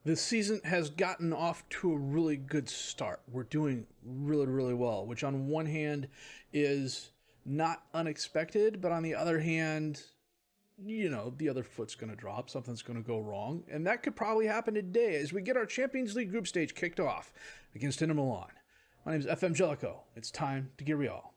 The season has gotten off to a really good start. We're doing really, really well, which on one hand is not unexpected, but on the other hand, the other foot's going to drop. Something's going to go wrong. And that could probably happen today as we get our Champions League group stage kicked off against Inter Milan. My name is FM20. It's time to get Réal.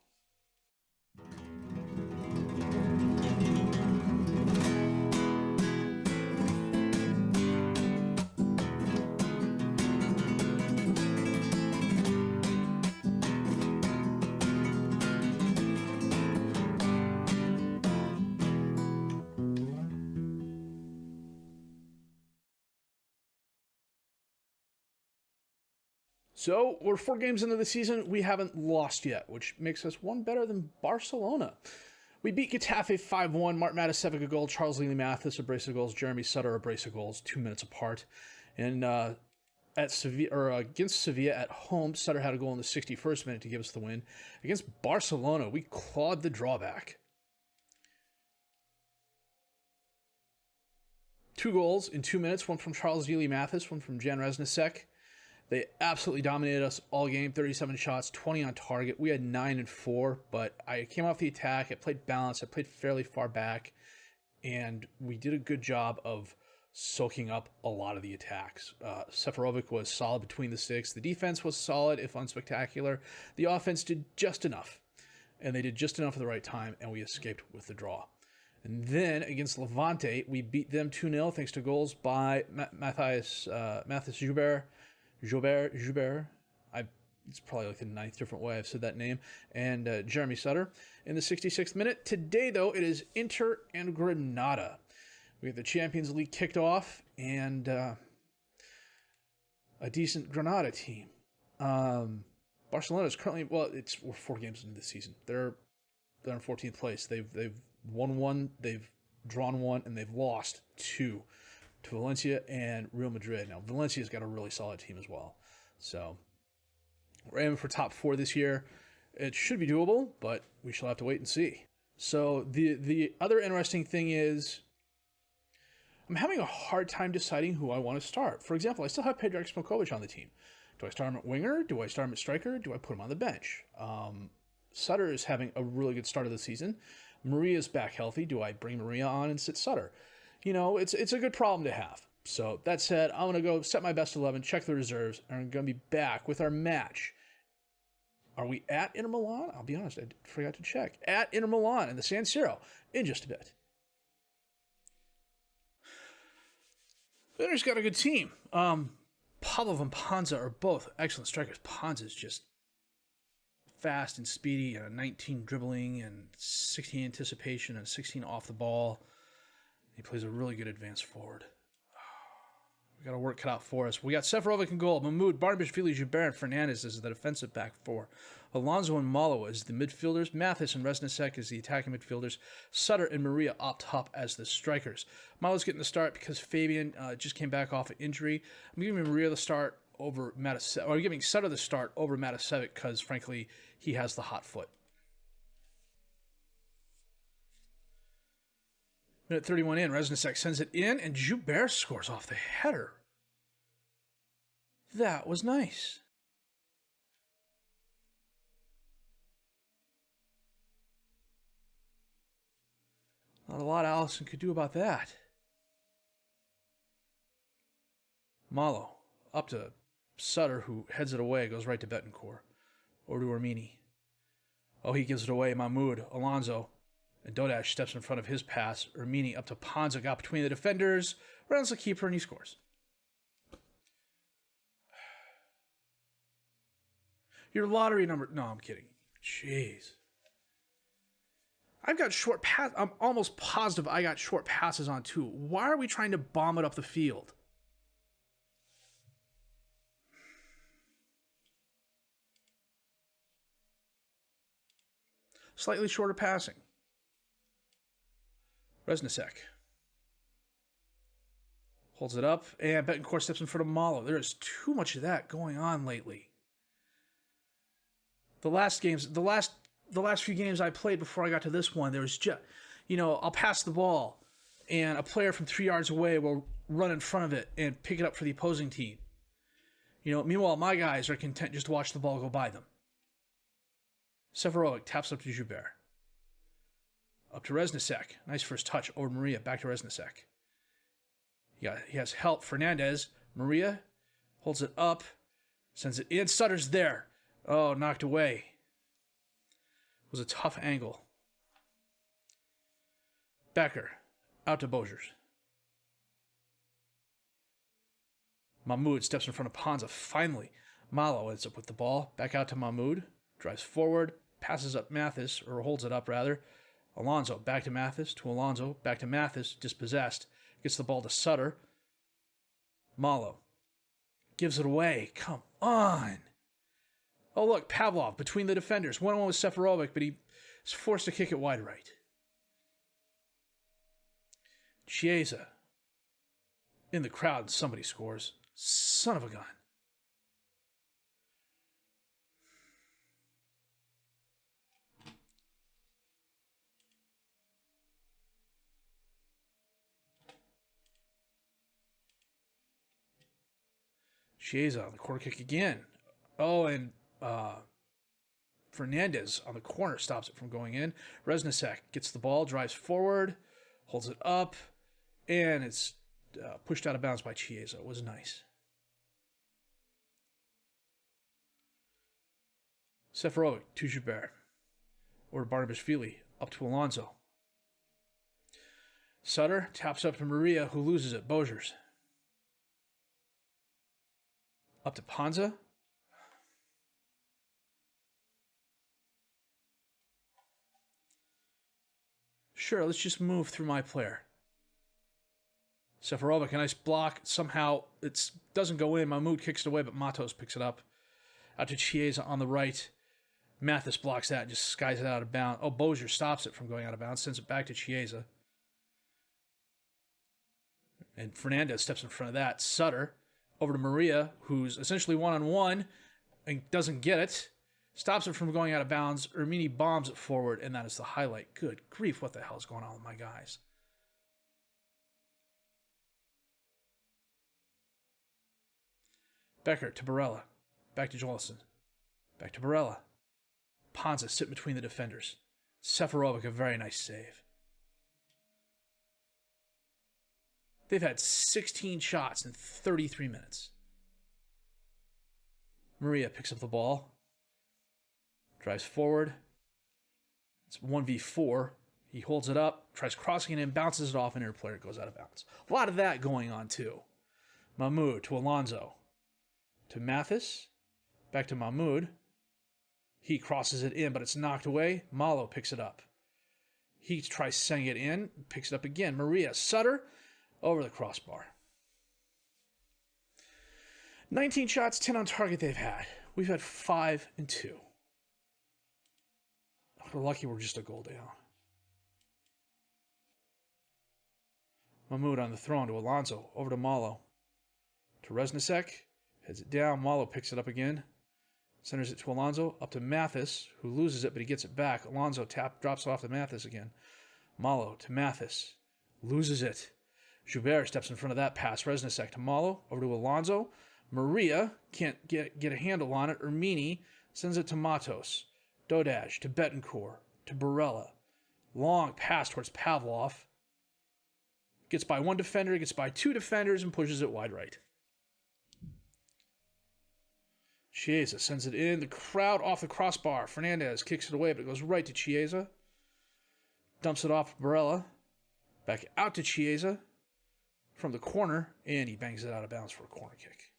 So, we're 4 games into the season. We haven't lost yet, which makes us one better than Barcelona. We beat Getafe 5-1. Mark Matasevic a goal, Charles Lily Mathis a brace of goals, Jeremy Sutter a brace of goals, 2 minutes apart. And against Sevilla at home, Sutter had a goal in the 61st minute to give us the win. Against Barcelona, we clawed the drawback. 2 goals in 2 minutes, one from Charles Lily Mathis, one from Jan Resnicek. They absolutely dominated us all game, 37 shots, 20 on target. We had 9 and 4, but I came off the attack. I played balanced. I played fairly far back, and we did a good job of soaking up a lot of the attacks. Seferovic was solid between the sticks. The defense was solid, if unspectacular. The offense did just enough, and they did just enough at the right time, and we escaped with the draw. And then against Levante, we beat them 2-0 thanks to goals by Mathis Joubert, it's probably like the 9th different way I've said that name, and Jeremy Sutter in the 66th minute. Today, though, it is Inter and Granada. We have the Champions League kicked off, and a decent Granada team. Barcelona is currently, we're 4 games into the season. They're in 14th place. They've won 1, they've drawn 1, and they've lost 2. To Valencia and Real Madrid. Now, Valencia's got a really solid team as well. So, we're aiming for top 4 this year. It should be doable, but we shall have to wait and see. So, the other interesting thing is, I'm having a hard time deciding who I want to start. For example, I still have Pedro Smokovic on the team. Do I start him at winger? Do I start him at striker? Do I put him on the bench? Sutter is having a really good start of the season. Maria's back healthy. Do I bring Maria on and sit Sutter? It's a good problem to have. So, that said, I'm going to go set my best 11, check the reserves, and I'm going to be back with our match. Are we at Inter Milan? I'll be honest, I forgot to check. At Inter Milan in the San Siro in just a bit. Inter's got a good team. Pablo and Panza are both excellent strikers. Panza's just fast and speedy, and a 19 dribbling, and 16 anticipation, and 16 off the ball. He plays a really good advanced forward. We got our work cut out for us. We got Seferovic in goal. Mahmoud, Barnabashvili, Joubert, and Fernandez as the defensive back 4. Alonso and Malo as the midfielders. Mathis and Resnicek as the attacking midfielders. Sutter and Maria up top as the strikers. Malo's getting the start because Fabian just came back off an injury. I'm giving Maria the start over Matasevic. Or I'm giving Sutter the start over Matasevic because, frankly, he has the hot foot. Minute 31 in, Resnicek sends it in, and Joubert scores off the header. That was nice. Not a lot Allison could do about that. Malo, up to Sutter, who heads it away, goes right to Betancourt. Or to Armini. Oh, he gives it away. Mahmoud, Alonso. And Dodash steps in front of his pass. Armini up to Panza, got between the defenders, rounds the keeper, and he scores. Your lottery number... No, I'm kidding. Jeez. I've got short pass... I'm almost positive I got short passes on, too. Why are we trying to bomb it up the field? Slightly shorter passing. Resnicek holds it up, and Betancourt steps in front of Malo. There is too much of that going on lately. The last few games I played before I got to this one, there was just, I'll pass the ball, and a player from 3 yards away will run in front of it and pick it up for the opposing team. Meanwhile, my guys are content just to watch the ball go by them. Seferovic taps up to Joubert. Up to Reznicek. Nice first touch over Maria. Back to Reznicek. He has help. Fernandez. Maria holds it up. Sends it in. Sutter's there. Oh, knocked away. It was a tough angle. Becker. Out to Bozers. Mahmoud steps in front of Panza. Finally, Malo ends up with the ball. Back out to Mahmoud. Drives forward. Passes up Mathis, or holds it up rather. Alonso. Back to Mathis. To Alonso. Back to Mathis. Dispossessed. Gets the ball to Sutter. Malo. Gives it away. Come on. Oh, look. Pavlov between the defenders. 1-1 with Seferovic, but he is forced to kick it wide right. Chiesa. In the crowd, somebody scores. Son of a gun. Chiesa on the corner kick again. Oh, and Fernandez on the corner stops it from going in. Reznicek gets the ball, drives forward, holds it up, and it's pushed out of bounds by Chiesa. It was nice. Seferovic to Joubert. Or Barnabashvili. Up to Alonso. Sutter taps up to Maria, who loses it. Bozers. Up to Panza. Sure, let's just move through my player. Seferovic, a nice block. Somehow it doesn't go in. Mahmoud kicks it away, but Matos picks it up. Out to Chiesa on the right. Mathis blocks that and just skies it out of bounds. Oh, Bozier stops it from going out of bounds, sends it back to Chiesa. And Fernandez steps in front of that. Sutter over to Maria, who's essentially one-on-one and doesn't get it. Stops it from going out of bounds. Ermini bombs it forward, and that is the highlight. Good grief, what the hell is going on with my guys? Becker to Barella. Back to Jolson. Back to Barella. Panza sit between the defenders. Seferovic, a very nice save. They've had 16 shots in 33 minutes. Maria picks up the ball. Drives forward. It's 1v4. He holds it up, tries crossing it in, bounces it off, and player goes out of bounds. A lot of that going on, too. Mahmoud to Alonso. To Mathis. Back to Mahmoud. He crosses it in, but it's knocked away. Malo picks it up. He tries sending it in, picks it up again. Maria. Sutter over the crossbar. 19 shots, 10 on target they've had. We've had 5 and 2. We're lucky we're just a goal down. Mahmoud on the throw to Alonso. Over to Malo. To Reznicek. Heads it down. Malo picks it up again. Centers it to Alonso. Up to Mathis, who loses it, but he gets it back. Alonso drops it off to Mathis again. Malo to Mathis. Loses it. Joubert steps in front of that pass. Reznicek to Malo. Over to Alonso. Maria can't get a handle on it. Ermini sends it to Matos. Dodaj to Betancourt. To Barella. Long pass towards Pavlov. Gets by one defender, gets by two defenders, and pushes it wide right. Chiesa sends it in. The crowd off the crossbar. Fernandez kicks it away, but it goes right to Chiesa. Dumps it off Barella. Back out to Chiesa from the corner, and he bangs it out of bounds for a corner kick.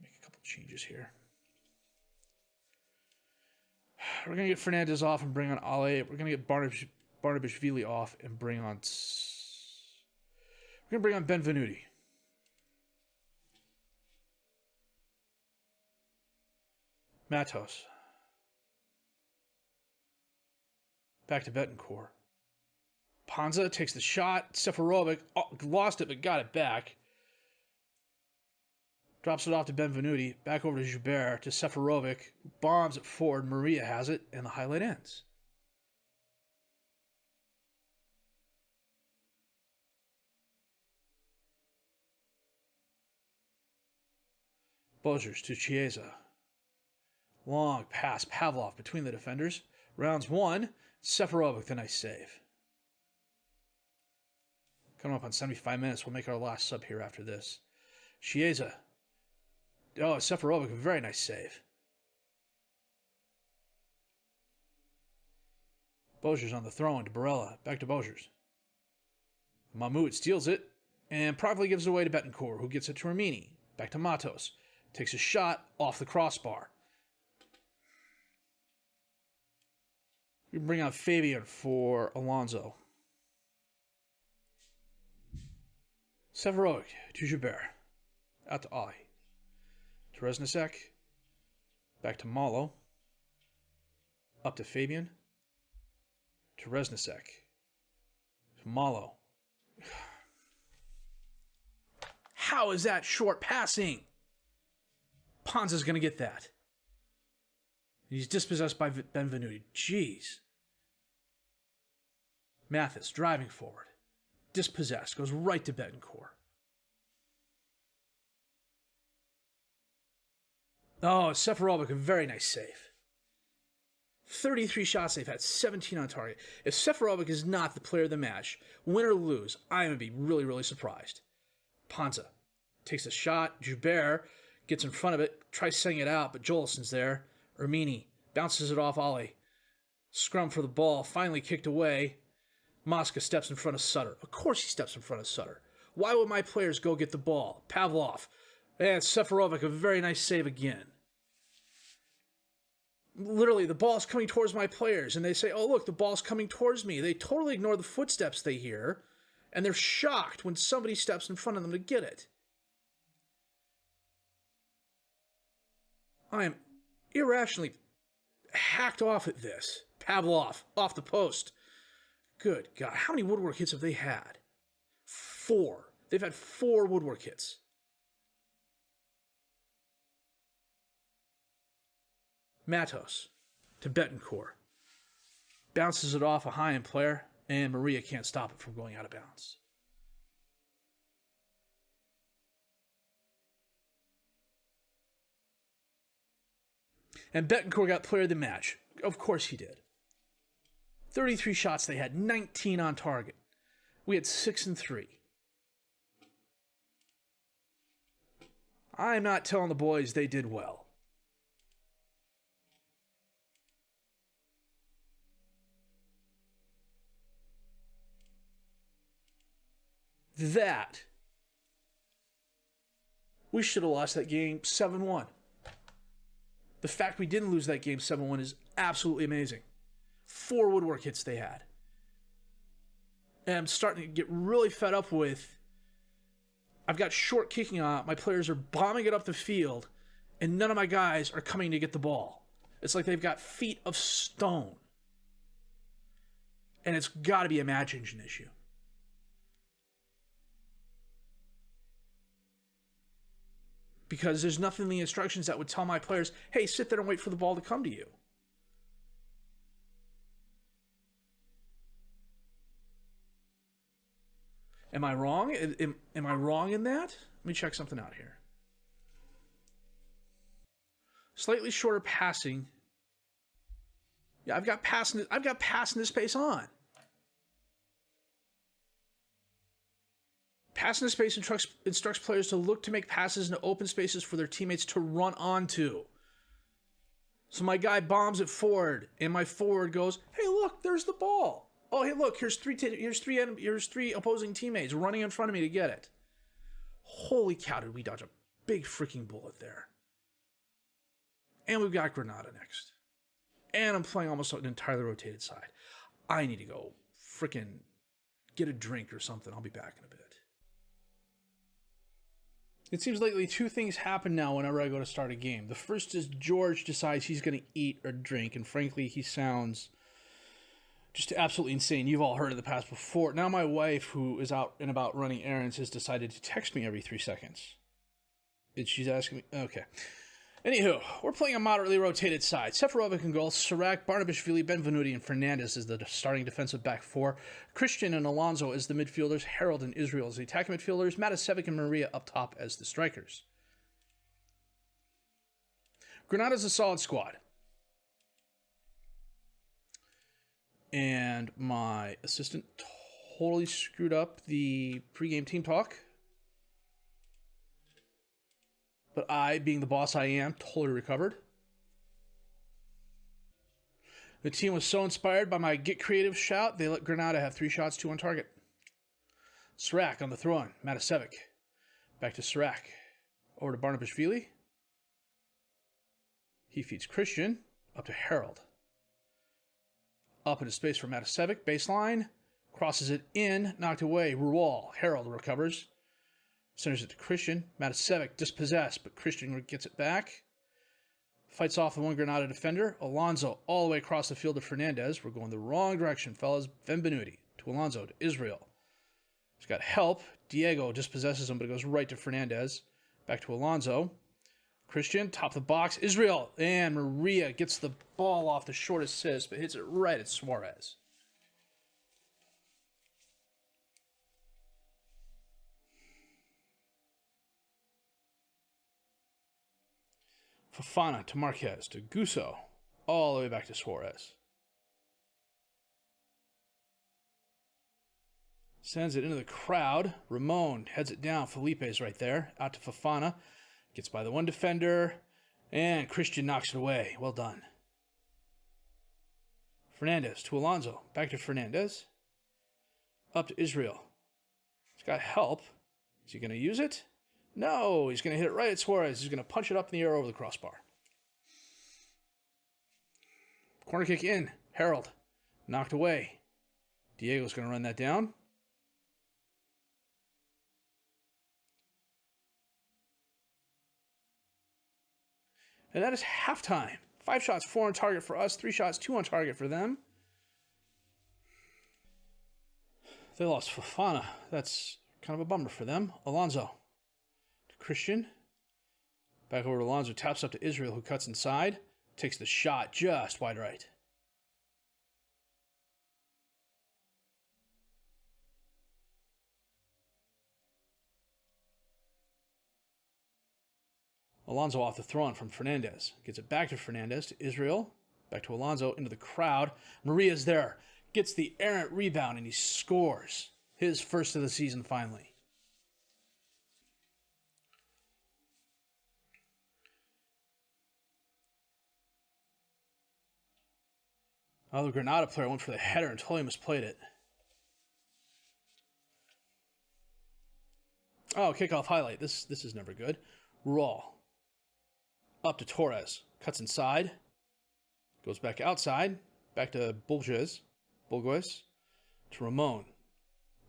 Make a couple changes here. We're going to get Fernandez off and bring on Ale. We're going to get Barnabashvili off and bring on... We're going to bring on Benvenuti. Matos. Back to Betancourt. Panza takes the shot. Seferovic lost it but got it back. Drops it off to Benvenuti. Back over to Joubert. To Seferovic. Bombs it forward. Maria has it. And the highlight ends. Bozers to Chiesa. Long pass, Pavlov between the defenders. Rounds 1. Seferovic, the nice save. Coming up on 75 minutes, we'll make our last sub here after this. Chiesa. Oh, Seferovic, a very nice save. Bozers on the throw-in to Barella. Back to Bozers. Mahmoud steals it and promptly gives it away to Betancourt, who gets it to Ramini. Back to Matos. Takes a shot off the crossbar. We bring out Fabian for Alonso. Seferovic to Joubert. Out to Ali. To Resnicek. Back to Malo. Up to Fabian. To Resnicek. To Malo. How is that short passing? Ponza's going to get that. He's dispossessed by Benvenuti. Jeez. Mathis driving forward. Dispossessed. Goes right to Betancourt. Oh, Seferovic, a very nice save. 33 shots they've had, 17 on target. If Seferovic is not the player of the match, win or lose, I'm going to be really, really surprised. Ponza takes a shot. Joubert gets in front of it, tries sending it out, but Jolison's there. Ermini bounces it off Ali. Scrum for the ball, finally kicked away. Mosca steps in front of Sutter. Of course he steps in front of Sutter. Why would my players go get the ball? Pavlov. And Seferovic, a very nice save again. Literally, the ball's coming towards my players, and they say, oh, look, the ball's coming towards me. They totally ignore the footsteps they hear, and they're shocked when somebody steps in front of them to get it. I am irrationally hacked off at this. Pavlov, off the post. Good God, how many woodwork hits have they had? 4. They've had 4 woodwork hits. Matos to Betancourt. Bounces it off a high-end player, and Maria can't stop it from going out of bounds. And Betancourt got player of the match. Of course he did. 33 shots they had, 19 on target. We had 6 and 3. I'm not telling the boys they did well. That we should have lost that game 7-1. The fact we didn't lose that game 7-1 is absolutely amazing. 4 woodwork hits they had. And I'm starting to get really fed up with, I've got short kicking on, my players are bombing it up the field, and none of my guys are coming to get the ball. It's like they've got feet of stone. And it's got to be a match engine issue. Because there's nothing in the instructions that would tell my players, hey, sit there and wait for the ball to come to you. Am I wrong? Am I wrong in that? Let me check something out here. Slightly shorter passing. Yeah, I've got passing this space on. Passing the space instructs players to look to make passes into open spaces for their teammates to run onto. So my guy bombs it forward, and my forward goes, hey, look, there's the ball. Oh, hey, look, here's three opposing teammates running in front of me to get it. Holy cow, did we dodge a big freaking bullet there. And we've got Granada next. And I'm playing almost an entirely rotated side. I need to go freaking get a drink or something. I'll be back in a bit. It seems lately 2 things happen now whenever I go to start a game. The first is George decides he's going to eat or drink, and frankly, he sounds just absolutely insane. You've all heard of the past before. Now my wife, who is out and about running errands, has decided to text me every 3 seconds. She's asking me, okay. Anywho, we're playing a moderately rotated side. Seferovic in goal, Sirac, Barnabashvili, Benvenuti, and Fernandez is the starting defensive back 4. Christian and Alonso as the midfielders. Harold and Israel as the attacking midfielders. Matasevic and Maria up top as the strikers. Granada's a solid squad. And my assistant totally screwed up the pregame team talk. But I, being the boss I am, totally recovered. The team was so inspired by my get creative shout, they let Granada have 3 shots, 2 on target. Sirac on the throw-in. Matasevic. Back to Sirac. Over to Barnabashvili. He feeds Christian. Up to Harold. Up into space for Matasevic. Baseline. Crosses it in. Knocked away. Réal. Harold recovers. Centers it to Christian. Matasevic dispossessed, but Christian gets it back. Fights off the one Granada defender. Alonso all the way across the field to Fernandez. We're going the wrong direction, fellas. FM20 to Alonso to Israel. He's got help. Diego dispossesses him, but it goes right to Fernandez. Back to Alonso. Christian, top of the box. Israel. And Maria gets the ball off the short assist, but hits it right at Suarez. Fofana to Marquez to Gusso. All the way back to Suarez. Sends it into the crowd. Ramon heads it down. Felipe's right there. Out to Fofana. Gets by the one defender. And Christian knocks it away. Well done. Fernandez to Alonso. Back to Fernandez. Up to Israel. He's got help. Is he going to use it? No, he's going to hit it right at Suarez. He's going to punch it up in the air over the crossbar. Corner kick in. Harold. Knocked away. Diego's going to run that down. And that is halftime. 5 shots, 4 on target for us. 3 shots, 2 on target for them. They lost Fofana. That's kind of a bummer for them. Alonso. Christian. Back over to Alonso. Taps up to Israel, who cuts inside. Takes the shot just wide right. Alonso off the throw-in from Fernandez. Gets it back to Fernandez, to Israel. Back to Alonso, into the crowd. Maria's there. Gets the errant rebound, and he scores. His first of the season, finally. Oh, the Granada player went for the header and totally misplayed it. Oh, kickoff highlight. This is never good. Réal. Up to Torres. Cuts inside. Goes back outside. Back to Bulgues. To Ramon.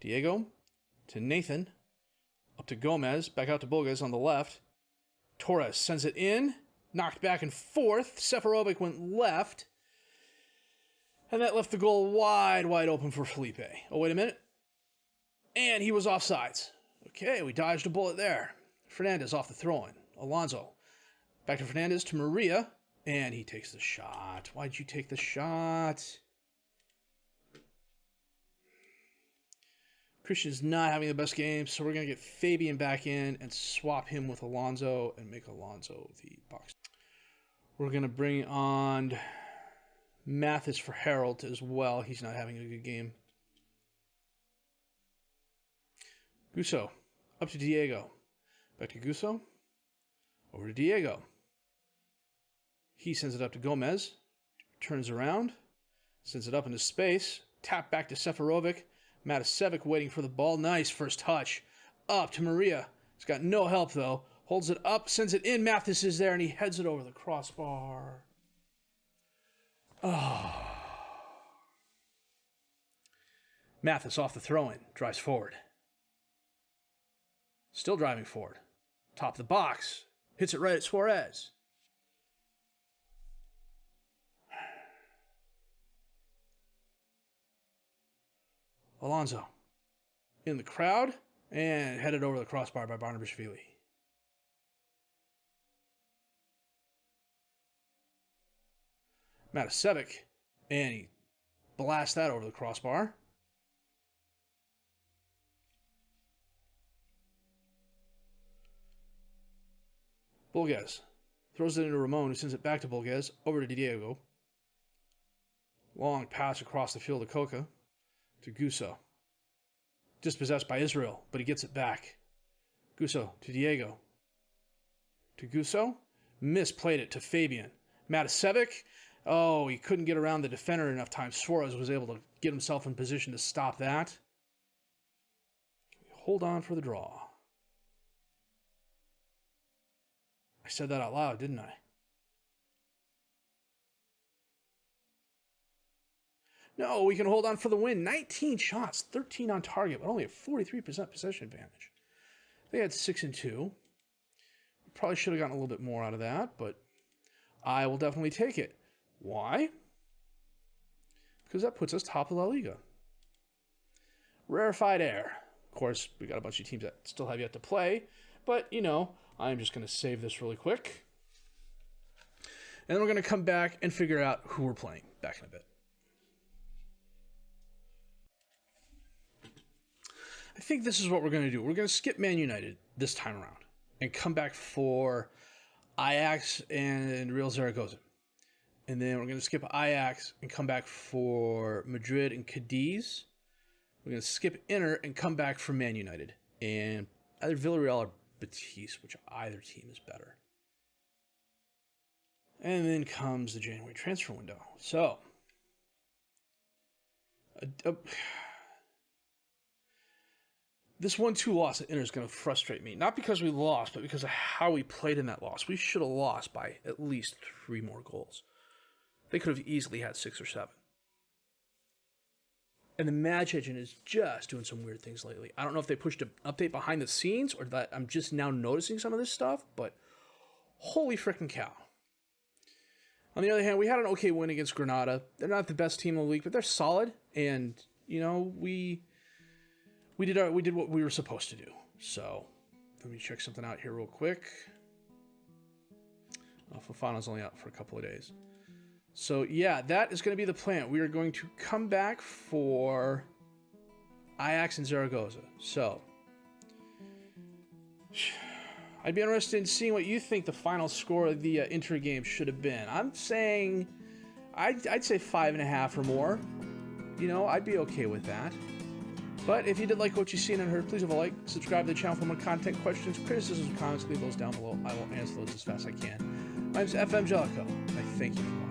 Diego. To Nathan. Up to Gomez. Back out to Bulgues on the left. Torres sends it in. Knocked back and forth. Seferovic went left. And that left the goal wide open for Felipe. Oh, wait a minute. And he was offsides. Okay, we dodged a bullet there. Fernandez off the throw-in. Alonso. Back to Fernandez to Maria. And he takes the shot. Why'd you take the shot? Christian's not having the best game, so we're going to get Fabian back in and swap him with Alonso and make Alonso the box. We're going to bring on Mathis for Harold as well. He's not having a good game. Gusso. Up to Diego. Back to Gusso. Over to Diego. He sends it up to Gomez. Turns around. Sends it up into space. Tap back to Seferovic. Matasevic waiting for the ball. Nice first touch. Up to Maria. He's got no help though. Holds it up. Sends it in. Mathis is there and he heads it over the crossbar. Oh. Mathis off the throw-in. Drives forward. Still driving forward. Top of the box. Hits it right at Suarez. Alonso. In the crowd. And headed over the crossbar by Barnabashvili. Matasevic. And he blasts that over the crossbar. Bulgues Throws it into Ramon, who sends it back to Bolguez, over to Diego. Long pass across the field to Coca, to Gusso. Dispossessed by Israel, but he gets it back. Gusso to Diego. To Gusso. Misplayed it to Fabian. Matasevic. Oh, he couldn't get around the defender enough time. Suarez was able to get himself in position to stop that. Hold on for the draw. I said that out loud, didn't I? No, we can hold on for the win. 19 shots, 13 on target, but only a 43% possession advantage. They had 6 and 2. Probably should have gotten a little bit more out of that, but I will definitely take it. Why? Because that puts us top of La Liga. Rarefied air. Of course, we got a bunch of teams that still have yet to play, but, you know, I'm just going to save this really quick. And then we're going to come back and figure out who we're playing back in a bit. I think this is what we're going to do. We're going to skip Man United this time around and come back for Ajax and Real Zaragoza. And then we're going to skip Ajax and come back for Madrid and Cadiz. We're going to skip Inter and come back for Man United. And either Villarreal or Betis, which either team is better. And then comes the January transfer window. So, this 1-2 loss at Inter is going to frustrate me. Not because we lost, but because of how we played in that loss. We should have lost by at least 3 more goals. They could have easily had 6 or 7. And the match engine is just doing some weird things lately. I don't know if they pushed an update behind the scenes or that I'm just now noticing some of this stuff, but holy frickin' cow. On the other hand, we had an okay win against Granada. They're not the best team in the league, but they're solid. And, you know, we did what we were supposed to do. So, let me check something out here real quick. Fofana's only out for a couple of days. So, yeah, that is going to be the plan. We are going to come back for Ajax and Zaragoza. So, I'd be interested in seeing what you think the final score of the Inter game should have been. I'm saying, I'd say 5.5 or more. You know, I'd be okay with that. But if you did like what you've seen and heard, please leave a like, subscribe to the channel for more content, questions, criticisms, comments, leave those down below. I will answer those as fast as I can. My name is FM20. I thank you for watching.